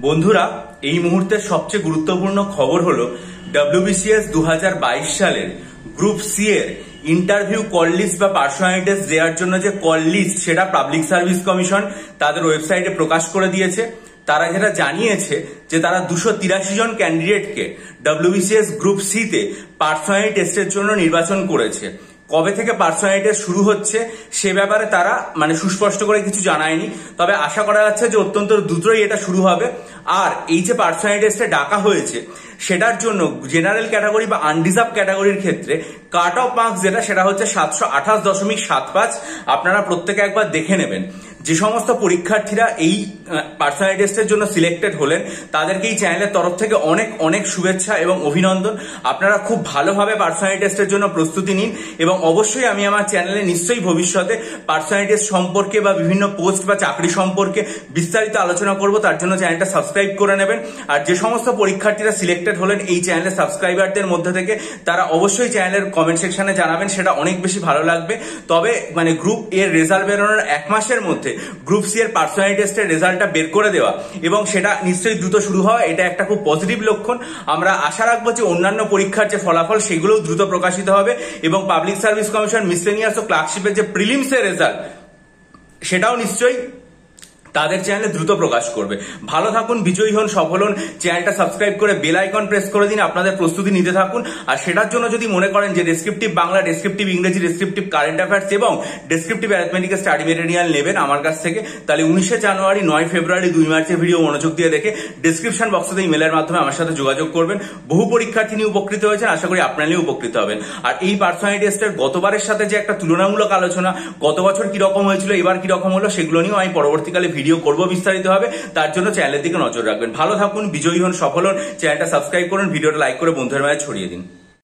বন্ধুরা, এই মুহূর্তের সবচেয়ে গুরুত্বপূর্ণ খবর হলো WBCS 2022 সালের গ্রুপ সি এর ইন্টারভিউ কল লিস্ট বা পার্সোনালিটি টেস্ট দেওয়ার জন্য যে কল লিস্ট সেটা পাবলিক সার্ভিস কমিশন তাদের ওয়েবসাইটে প্রকাশ করে দিয়েছে। তারা যেটা জানিয়েছে যে তারা 283 জন ক্যান্ডিডেটকে WBCS গ্রুপ সি তে পার্সোনালিটি টেস্টের জন্য নির্বাচন করেছে। কবে থেকে পার্সোনালিটি টেস্ট শুরু হচ্ছে সে ব্যাপারে তারা সুস্পষ্ট করে কিছু জানায়নি, তবে আশা করা যাচ্ছে যে অত্যন্ত দ্রুতই এটা শুরু হবে। আর এই যে পার্সোনালিটি টেস্টে ডাকা হয়েছে সেটার জন্য জেনারেল ক্যাটাগরি বা আনরিজার্ভ ক্যাটাগরির ক্ষেত্রে কাট অফ মার্কস যেটা সেটা হচ্ছে 728.75। আপনারা প্রত্যেকে একবার দেখে নেবেন। যে সমস্ত পরীক্ষার্থীরা এই পার্সোনালিটি টেস্টের জন্য সিলেক্টেড হলেন তাদেরকে এই চ্যানেলের তরফ থেকে অনেক অনেক শুভেচ্ছা এবং অভিনন্দন। আপনারা খুব ভালোভাবে পার্সোনালিটি টেস্টের জন্য প্রস্তুতি নিন এবং অবশ্যই আমি আমার চ্যানেলে নিশ্চয়ই ভবিষ্যতে পার্সোনালিটি টেস্ট সম্পর্কে বা বিভিন্ন পোস্ট বা চাকরি সম্পর্কে বিস্তারিত আলোচনা করব, তার জন্য চ্যানেলটা সাবস্ক্রাইব করে নেবেন। আর যে সমস্ত পরীক্ষার্থীরা সিলেক্টেড হলেন এই চ্যানেলের সাবস্ক্রাইবারদের মধ্যে থেকে তারা অবশ্যই চ্যানেলের কমেন্ট সেকশনে জানাবেন, সেটা অনেক বেশি ভালো লাগবে। তবে গ্রুপ এর রেজাল্ট বেরোনোর এক মাসের মধ্যে গ্রুপ সি এর পার্সোনালিটি টেস্টের রেজাল্টটা বের করে দেওয়া এবং সেটা নিশ্চয়ই দ্রুত শুরু হওয়া, এটা একটা খুব পজিটিভ লক্ষণ। আমরা আশা রাখবো যে অন্যান্য পরীক্ষার যে ফলাফল সেগুলোও দ্রুত প্রকাশিত হবে এবং পাবলিক সার্ভিস কমিশন মিসলেনিয়াস ও ক্লার্কশিপের যে প্রিলিমসের রেজাল্ট সেটাও নিশ্চয়ই তাদের চ্যানেলে দ্রুত প্রকাশ করবে। ভালো থাকুন, বিজয়ী হন, সফল হন। চ্যানেলটা সাবস্ক্রাইব করে বেল আইকন প্রেস করে দিন, আপনাদের প্রস্তুতি নিতে থাকুন। আর সেটার জন্য যদি মনে করেন যে ডেসক্রিপটিভ বাংলা, ডেসক্রিপটিভ ইংরেজি, ডেসক্রিপটিভ কারেন্ট অ্যাফেয়ার্স এবং ডেসক্রিপটিভ অ্যারিথমেটিকের স্টাডি মেটেরিয়াল নেবেন আমার কাছ থেকে, তাহলে 19 জানুয়ারি, 9 ফেব্রুয়ারি, 2 মার্চের ভিডিও মনোযোগ দিয়ে দেখে ডেসক্রিপশন বক্সে ইমেলের মাধ্যমে আমার সাথে যোগাযোগ করবেন। বহু পরীক্ষার্থী নিয়ে উপকৃত হয়েছেন, আশা করি আপনারাও উপকৃত হবেন। আর এই পার্সোনালিটি টেস্টের গতবারের সাথে যে একটা তুলনামূলক আলোচনা, গত বছর কিরকম হয়েছিল এবার কিরকম হলো, সেগুলো নিয়েও আমি পরবর্তীকালে ভিডিও করবো বিস্তারিত হবে। তার জন্য চ্যানেলের দিকে নজর রাখবেন। ভালো থাকুন, বিজয়ী হন, সফল হন। চ্যানেলটা সাবস্ক্রাইব করুন, ভিডিওটা লাইক করে বন্ধুদের মাঝে ছড়িয়ে দিন।